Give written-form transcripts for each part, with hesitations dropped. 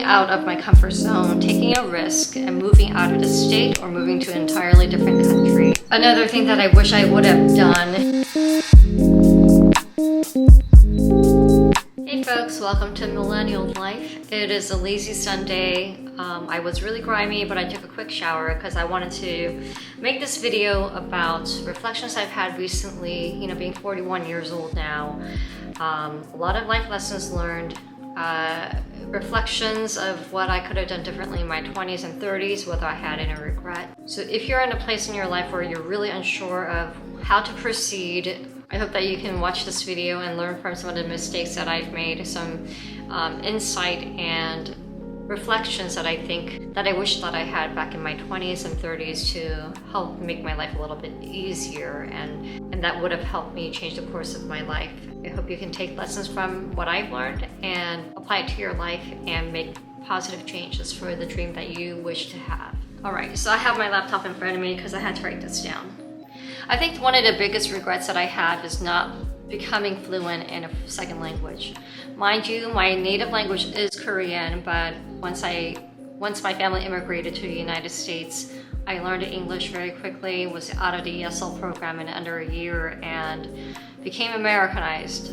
out of my comfort zone, taking a risk, and moving out of the state or moving to an entirely different country. Another thing that I wish I would have done. Hey folks, welcome to Millennial Life. It is a lazy Sunday. I was really grimy, but I took a quick shower because I wanted to make this video about reflections I've had recently, being 41 years old now. A lot of life lessons learned, reflections of what I could have done differently in my 20s and 30s, whether I had any regret. So if you're in a place in your life where you're really unsure of how to proceed, I hope that you can watch this video and learn from some of the mistakes that I've made, some insight and reflections that I wish that I had back in my 20s and 30s to help make my life a little bit easier, and that would have helped me change the course of my life. I hope you can take lessons from what I've learned and apply it to your life and make positive changes for the dream that you wish to have. Alright, so I have my laptop in front of me because I had to write this down. I think one of the biggest regrets that I have is not becoming fluent in a second language. Mind you, my native language is Korean, but once my family immigrated to the United States, I learned English very quickly, was out of the ESL program in under a year, and became Americanized,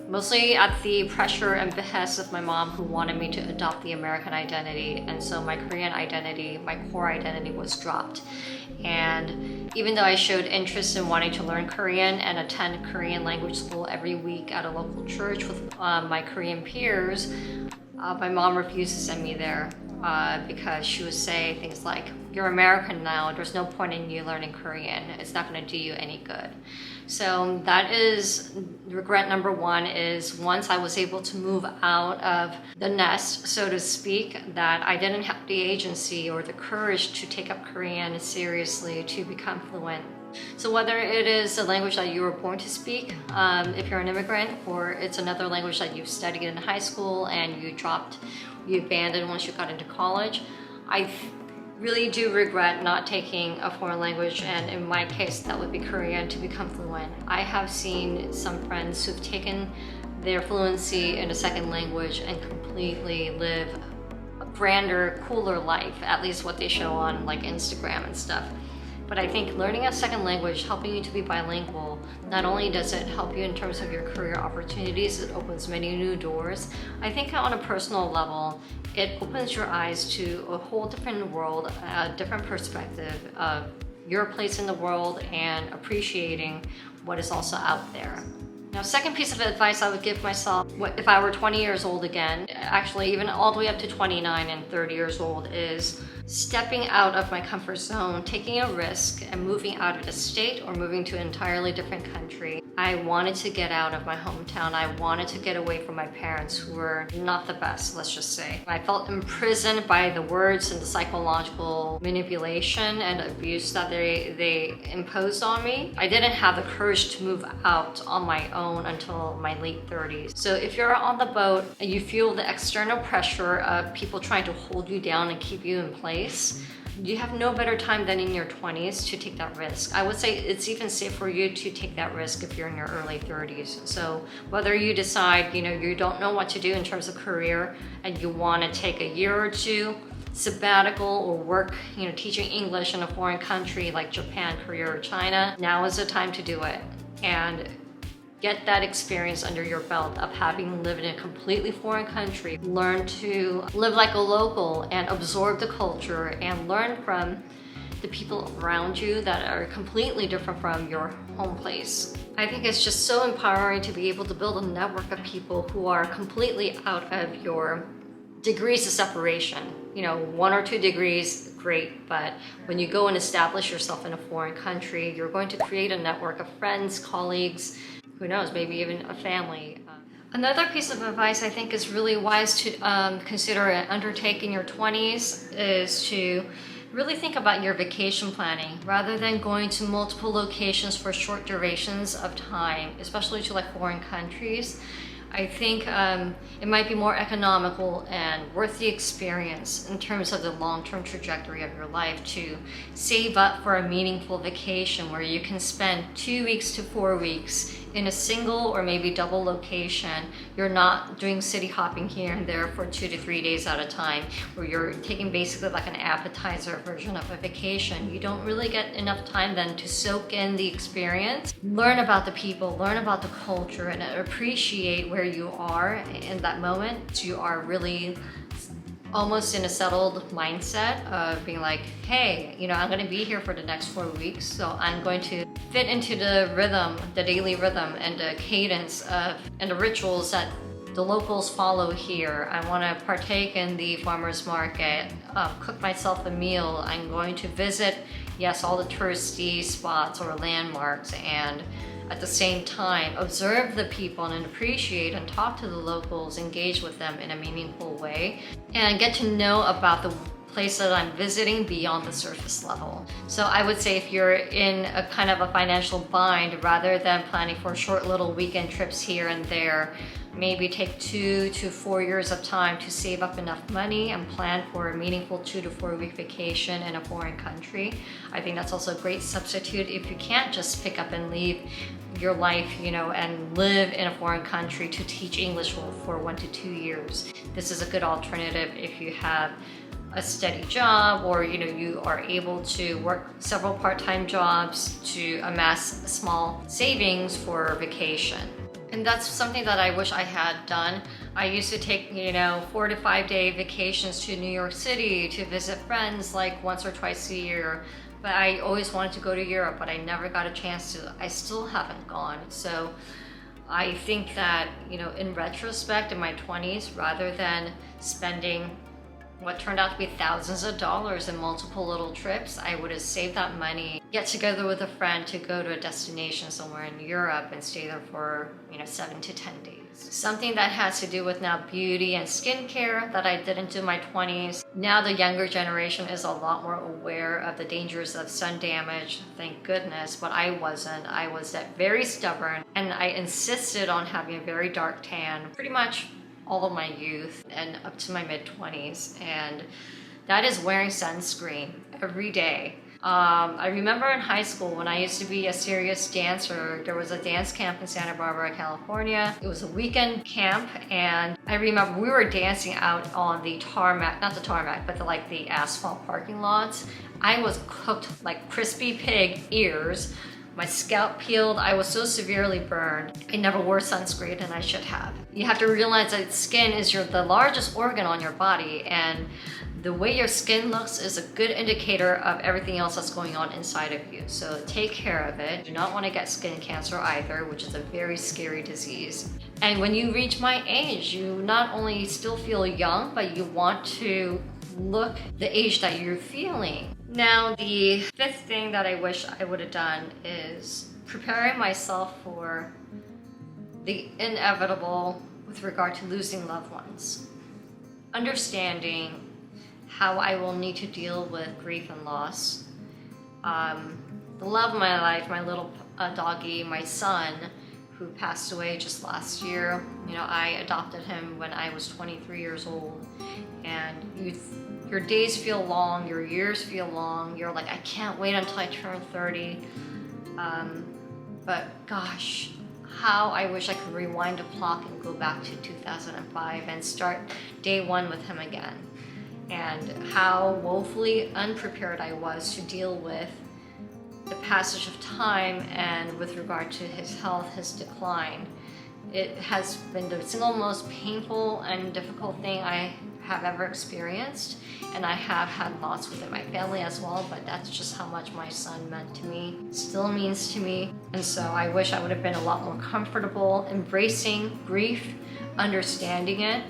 mostly at the pressure and behest of my mom, who wanted me to adopt the American identity. And so my Korean identity, my core identity, was dropped. And even though I showed interest in wanting to learn Korean and attend Korean language school every week at a local church with my Korean peers, my mom refused to send me there because she would say things like, "You're American now, there's no point in you learning Korean, it's not going to do you any good." So that is regret number one, is once I was able to move out of the nest, so to speak, that I didn't have the agency or the courage to take up Korean seriously to become fluent. So whether it is a language that you were born to speak, if you're an immigrant, or it's another language that you've studied in high school and you abandoned once you got into college, I really do regret not taking a foreign language, and in my case that would be Korean, to become fluent. I have seen some friends who've taken their fluency in a second language and completely live a grander, cooler life, at least what they show on like Instagram and stuff. But I think learning a second language, helping you to be bilingual, not only does it help you in terms of your career opportunities, it opens many new doors. I think on a personal level, it opens your eyes to a whole different world, a different perspective of your place in the world and appreciating what is also out there. Now, second piece of advice I would give myself if I were 20 years old again, actually even all the way up to 29 and 30 years old, is stepping out of my comfort zone, taking a risk, and moving out of the state or moving to an entirely different country. I wanted to get out of my hometown. I wanted to get away from my parents, who were not the best, let's just say. I felt imprisoned by the words and the psychological manipulation and abuse that they imposed on me. I didn't have the courage to move out on my own until my late 30s. So if you're on the boat and you feel the external pressure of people trying to hold you down and keep you in place, you have no better time than in your 20s to take that risk. I would say it's even safe for you to take that risk if you're in your early 30s. So whether you decide, you don't know what to do in terms of career and you want to take a year or two sabbatical or work, teaching English in a foreign country like Japan, Korea, or China, now is the time to do it. And get that experience under your belt of having lived in a completely foreign country. Learn to live like a local and absorb the culture and learn from the people around you that are completely different from your home place. I think it's just so empowering to be able to build a network of people who are completely out of your degrees of separation. 1 or 2 degrees, great, but when you go and establish yourself in a foreign country, you're going to create a network of friends, colleagues, who knows, maybe even a family. Another piece of advice I think is really wise to consider and undertake in your 20s is to really think about your vacation planning rather than going to multiple locations for short durations of time, especially to like foreign countries. I think it might be more economical and worth the experience in terms of the long-term trajectory of your life to save up for a meaningful vacation where you can spend 2 weeks to 4 weeks in a single or maybe double location. You're not doing city hopping here and there for 2 to 3 days at a time, where you're taking basically like an appetizer version of a vacation. You don't really get enough time then to soak in the experience, learn about the people, learn about the culture, and appreciate where you are in that moment. So you are really almost in a settled mindset of being like, hey, you know, I'm going to be here for the next 4 weeks, so I'm going to fit into the rhythm, the daily rhythm and the cadence of, and the rituals that the locals follow here. I want to partake in the farmer's market, cook myself a meal. I'm going to visit, yes, all the touristy spots or landmarks, and at the same time observe the people and appreciate and talk to the locals, engage with them in a meaningful way, and get to know about the place that I'm visiting beyond the surface level. So I would say if you're in a kind of a financial bind, rather than planning for short little weekend trips here and there, maybe take 2 to 4 years of time to save up enough money and plan for a meaningful 2 to 4 week vacation in a foreign country. I think that's also a great substitute if you can't just pick up and leave your life, you know, and live in a foreign country to teach English for 1 to 2 years. This is a good alternative if you have a steady job, or you know, you are able to work several part-time jobs to amass small savings for vacation. And that's something that I wish I had done. I used to take, you know, 4 to 5 day vacations to New York City to visit friends like once or twice a year. But I always wanted to go to Europe, but I never got a chance to. I still haven't gone. So I think that, you know, in retrospect, in my 20s, rather than spending what turned out to be thousands of dollars in multiple little trips, I would have saved that money, get together with a friend to go to a destination somewhere in Europe and stay there for, you know, 7 to 10 days. Something that has to do with now beauty and skincare that I didn't do in my 20s. Now the younger generation is a lot more aware of the dangers of sun damage, thank goodness, but I wasn't. I was that very stubborn, and I insisted on having a very dark tan pretty much all of my youth and up to my mid-20s, and that is wearing sunscreen every day. I remember in high school when I used to be a serious dancer, there was a dance camp in Santa Barbara, California. It was a weekend camp, and I remember we were dancing out on the tarmac, not the tarmac, but the asphalt parking lots. I was cooked like crispy pig ears. My scalp peeled. I was so severely burned. I never wore sunscreen, and I should have. You have to realize that skin is the largest organ on your body, and the way your skin looks is a good indicator of everything else that's going on inside of you. So take care of it. Do not want to get skin cancer either, which is a very scary disease. And when you reach my age, you not only still feel young, but you want to look the age that you're feeling. Now, the 5th thing that I wish I would have done is preparing myself for the inevitable with regard to losing loved ones. Understanding how I will need to deal with grief and loss. The love of my life, my little doggy, my son, who passed away just last year. You know, I adopted him when I was 23 years old, and your days feel long, your years feel long. You're like, I can't wait until I turn 30. But gosh, how I wish I could rewind the clock and go back to 2005 and start day 1 with him again. And how woefully unprepared I was to deal with the passage of time, and with regard to his health, his decline. It has been the single most painful and difficult thing I have ever experienced, and I have had loss within my family as well, but that's just how much my son meant to me, still means to me. And so I wish I would have been a lot more comfortable embracing grief, understanding it,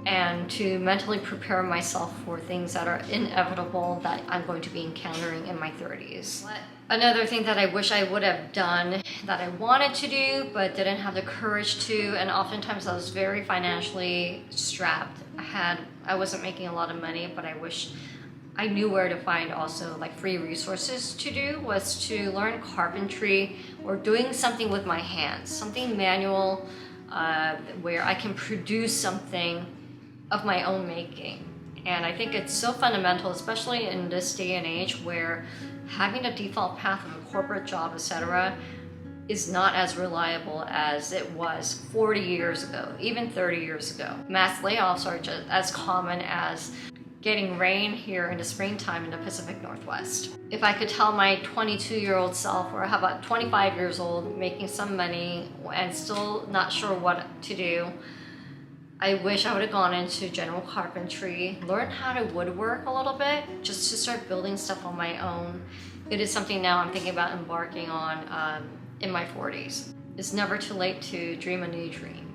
and to mentally prepare myself for things that are inevitable that I'm going to be encountering in my 30s. Another thing that I wish I would have done that I wanted to do but didn't have the courage to, and oftentimes I was very financially strapped. I wasn't making a lot of money, but I wish I knew where to find also like free resources to do, was to learn carpentry or doing something with my hands, something manual, where I can produce something of my own making. And I think it's so fundamental, especially in this day and age where having a default path of a corporate job, etc., is not as reliable as it was 40 years ago, even 30 years ago. Mass layoffs are just as common as getting rain here in the springtime in the Pacific Northwest. If I could tell my 22-year-old self, or how about 25 years old, making some money and still not sure what to do, I wish I would have gone into general carpentry, learned how to woodwork a little bit, just to start building stuff on my own. It is something now I'm thinking about embarking on in my 40s. It's never too late to dream a new dream.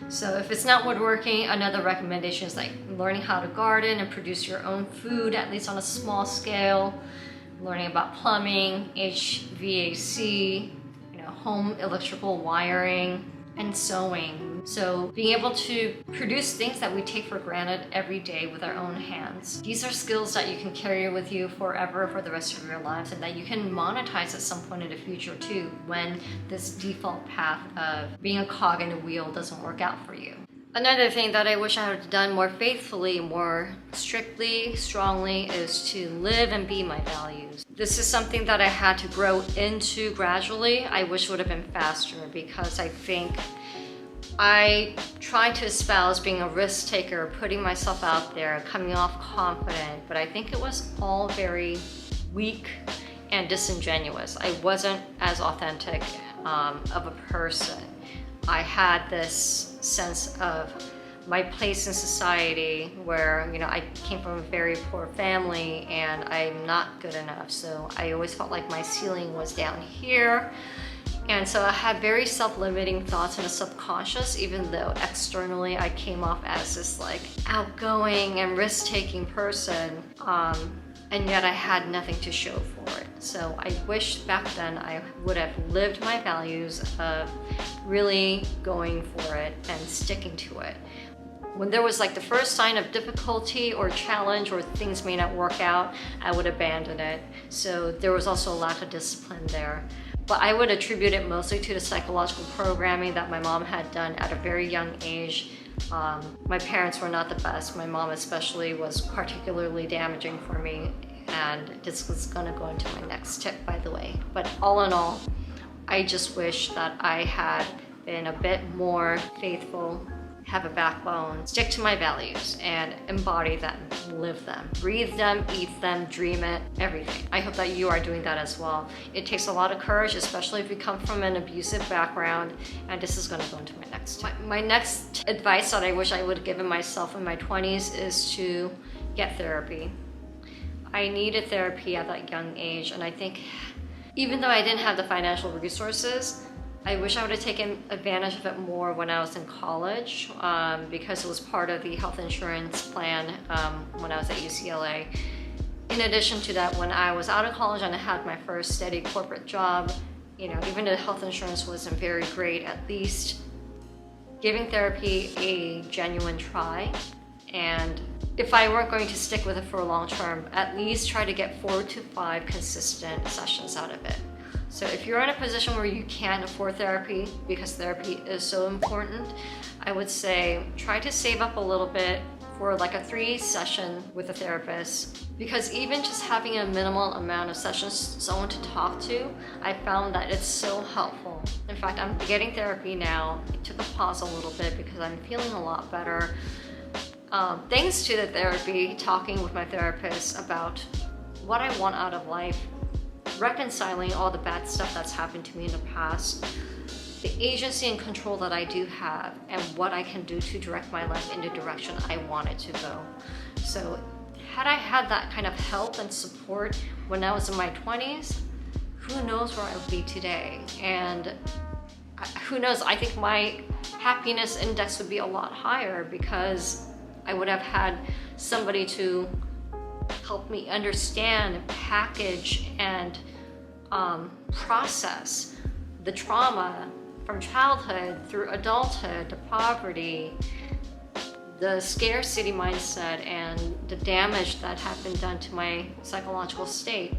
So if it's not woodworking, another recommendation is like learning how to garden and produce your own food, at least on a small scale, learning about plumbing, HVAC, home electrical wiring, and sewing. So being able to produce things that we take for granted every day with our own hands. These are skills that you can carry with you forever for the rest of your lives, and that you can monetize at some point in the future too, when this default path of being a cog in a wheel doesn't work out for you. Another thing that I wish I had done more faithfully, more strictly, strongly, is to live and be my values. This is something that I had to grow into gradually. I wish it would have been faster, because I think I tried to espouse being a risk taker, putting myself out there, coming off confident, but I think it was all very weak and disingenuous. I wasn't as authentic of a person. I had this sense of my place in society where, I came from a very poor family and I'm not good enough. So I always felt like my ceiling was down here. And so I had very self-limiting thoughts in a subconscious, even though externally I came off as this like outgoing and risk-taking person. And yet I had nothing to show for it. So I wish back then I would have lived my values of really going for it and sticking to it. When there was like the first sign of difficulty or challenge or things may not work out, I would abandon it. So there was also a lack of discipline there. But I would attribute it mostly to the psychological programming that my mom had done at a very young age. My parents were not the best. My mom especially was particularly damaging for me, and this was gonna go into my next tip, by the way. But all in all, I just wish that I had been a bit more faithful, have a backbone, stick to my values, and embody them, live them, breathe them, eat them, dream it, everything. I hope that you are doing that as well. It takes a lot of courage, especially if you come from an abusive background, and this is gonna go into my next tip. My next advice that I wish I would have given myself in my 20s is to get therapy. I needed therapy at that young age, and I think even though I didn't have the financial resources, I wish I would have taken advantage of it more when I was in college, because it was part of the health insurance plan when I was at UCLA. In addition to that, when I was out of college and I had my first steady corporate job, even though health insurance wasn't very great, at least giving therapy a genuine try. And if I weren't going to stick with it for a long term, at least try to get 4 to 5 consistent sessions out of it. So if you're in a position where you can't afford therapy, because therapy is so important, I would say try to save up a little bit for like a 3 session with a therapist, because even just having a minimal amount of sessions, someone to talk to, I found that it's so helpful. In fact, I'm getting therapy now. I took a pause a little bit because I'm feeling a lot better. Thanks to the therapy, talking with my therapist about what I want out of life, reconciling all the bad stuff that's happened to me in the past, the agency and control that I do have, and what I can do to direct my life in the direction I want it to go. So had I had that kind of help and support when I was in my 20s, who knows where I would be today. And who knows, I think my happiness index would be a lot higher, because I would have had somebody to help me understand and package and process the trauma from childhood through adulthood to poverty, the scarcity mindset, and the damage that had been done to my psychological state.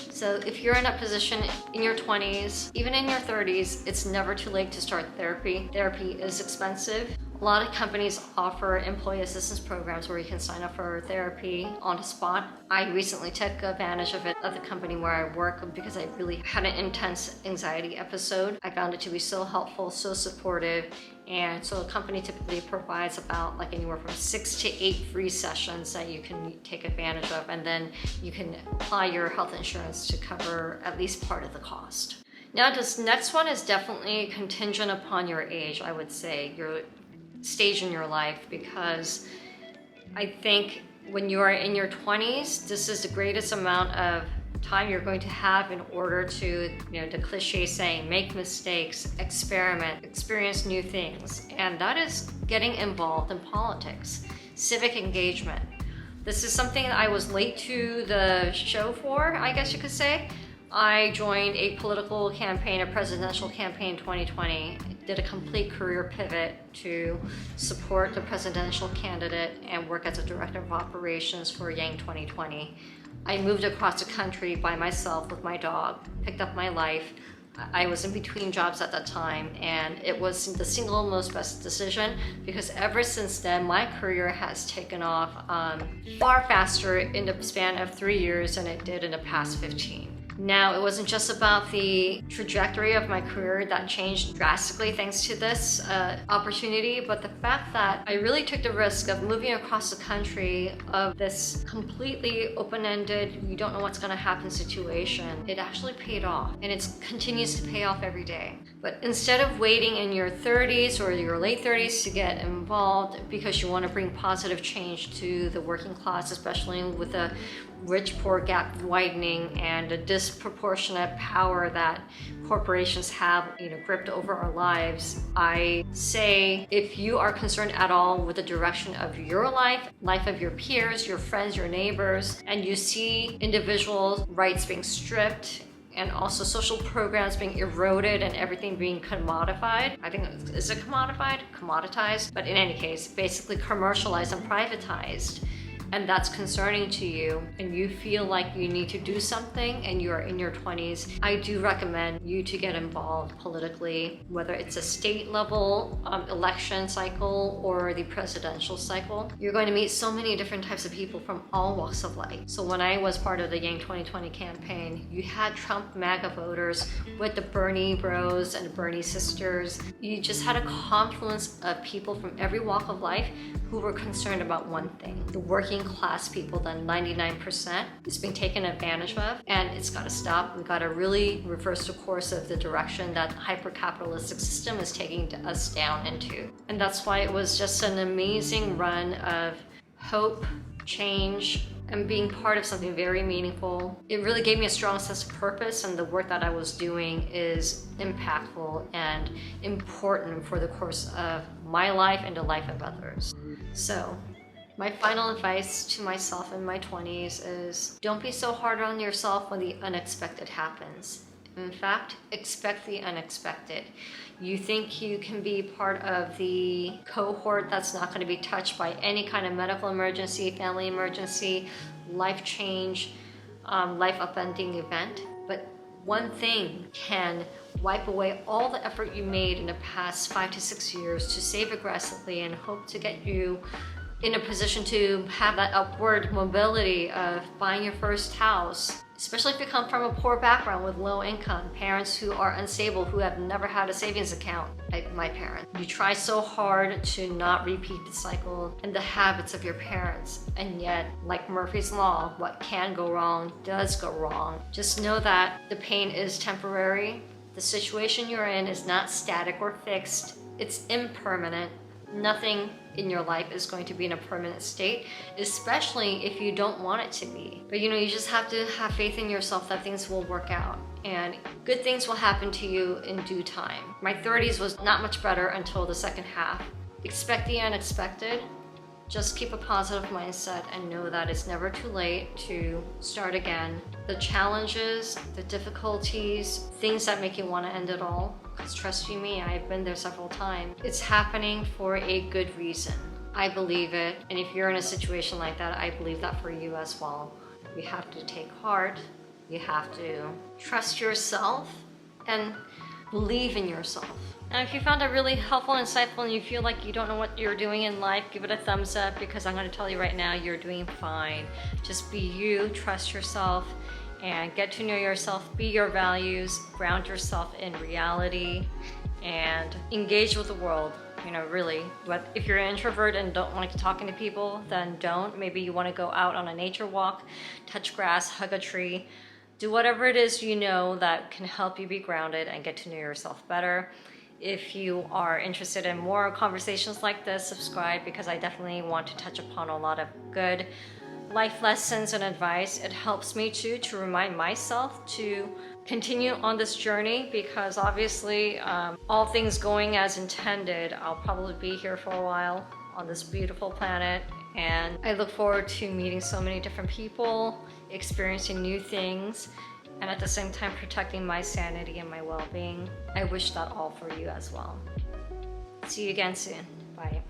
So if you're in a position in your 20s, even in your 30s, it's never too late to start therapy. Therapy is expensive. A A lot of companies offer employee assistance programs where you can sign up for therapy on the spot. I recently took advantage of it at the company where I work because I really had an intense anxiety episode. I found it to be so helpful, so supportive. And so a company typically provides about like anywhere from 6 to 8 free sessions that you can take advantage of, and then you can apply your health insurance to cover at least part of the cost. Now this next one is definitely contingent upon your age, I would say, your stage in your life, because I think when you are in your 20s, this is the greatest amount of time you're going to have in order to, the cliche saying, make mistakes, experiment, experience new things. And that is getting involved in politics, civic engagement. This is something I was late to the show for, I guess you could say. I joined a political campaign, a presidential campaign in 2020, did a complete career pivot to support the presidential candidate and work as a director of operations for Yang 2020. I moved across the country by myself with my dog, picked up my life. I was in between jobs at that time, and it was the single most best decision because ever since then, my career has taken off far faster in the span of 3 years than it did in the past 15. Now, it wasn't just about the trajectory of my career that changed drastically thanks to this opportunity, but the fact that I really took the risk of moving across the country of this completely open-ended, you don't know what's going to happen situation. It actually paid off, and it continues to pay off every day. But instead of waiting in your 30s or your late 30s to get involved because you want to bring positive change to the working class, especially with the rich-poor gap widening and the disproportionate power that corporations have, gripped over our lives, I say if you are concerned at all with the direction of your life of your peers, your friends, your neighbors, and you see individual rights being stripped and also social programs being eroded and everything being commodified. I think, is it commodified? Commoditized? But in any case, basically commercialized and privatized. And that's concerning to you, and you feel like you need to do something and you're in your 20s, I do recommend you to get involved politically, whether it's a state level election cycle or the presidential cycle. You're going to meet so many different types of people from all walks of life. So when I was part of the Yang 2020 campaign, you had Trump MAGA voters with the Bernie bros and the Bernie sisters. You just had a confluence of people from every walk of life who were concerned about one thing: the working class people, that 99% is being taken advantage of, and it's got to stop. We've got to really reverse the course of the direction that hyper-capitalistic system is taking us down into. And that's why it was just an amazing run of hope, change, and being part of something very meaningful. It really gave me a strong sense of purpose, and the work that I was doing is impactful and important for the course of my life and the life of others. So, my final advice to myself in my 20s is don't be so hard on yourself when the unexpected happens. In fact, expect the unexpected. You think you can be part of the cohort that's not going to be touched by any kind of medical emergency, family emergency, life change, life upending event. But one thing can wipe away all the effort you made in the past 5 to 6 years to save aggressively and hope to get you in a position to have that upward mobility of buying your first house, especially if you come from a poor background with low income, parents who are unstable, who have never had a savings account, like my parents. You try so hard to not repeat the cycle and the habits of your parents, and yet, like Murphy's Law, what can go wrong does go wrong. Just know that the pain is temporary. The situation you're in is not static or fixed. It's impermanent. Nothing in your life is going to be in a permanent state, especially if you don't want it to be. But you just have to have faith in yourself that things will work out and good things will happen to you in due time. My 30s was not much better until the second half. Expect the unexpected. Just keep a positive mindset and know that it's never too late to start again. The challenges, the difficulties, things that make you want to end it all, because trust you me, I've been there several times. It's happening for a good reason. I believe it, and if you're in a situation like that, I believe that for you as well. You have to take heart, you have to trust yourself, and Believe in yourself. And if you found it really helpful and insightful and you feel like you don't know what you're doing in life, give it a thumbs up, because I'm going to tell you right now, you're doing fine. Just be you, trust yourself, and get to know yourself, be your values, ground yourself in reality, and engage with the world. You know, really, but if you're an introvert and don't like talking to people, then don't. Maybe you want to go out on a nature walk, touch grass, hug a tree, do whatever it is you know that can help you be grounded and get to know yourself better. If you are interested in more conversations like this, subscribe, because I definitely want to touch upon a lot of good life lessons and advice. It helps me too to remind myself to continue on this journey, because obviously all things going as intended, I'll probably be here for a while on this beautiful planet, and I look forward to meeting so many different people, experiencing new things, and at the same time protecting my sanity and my well-being. I wish that all for you as well. See you again soon. Bye.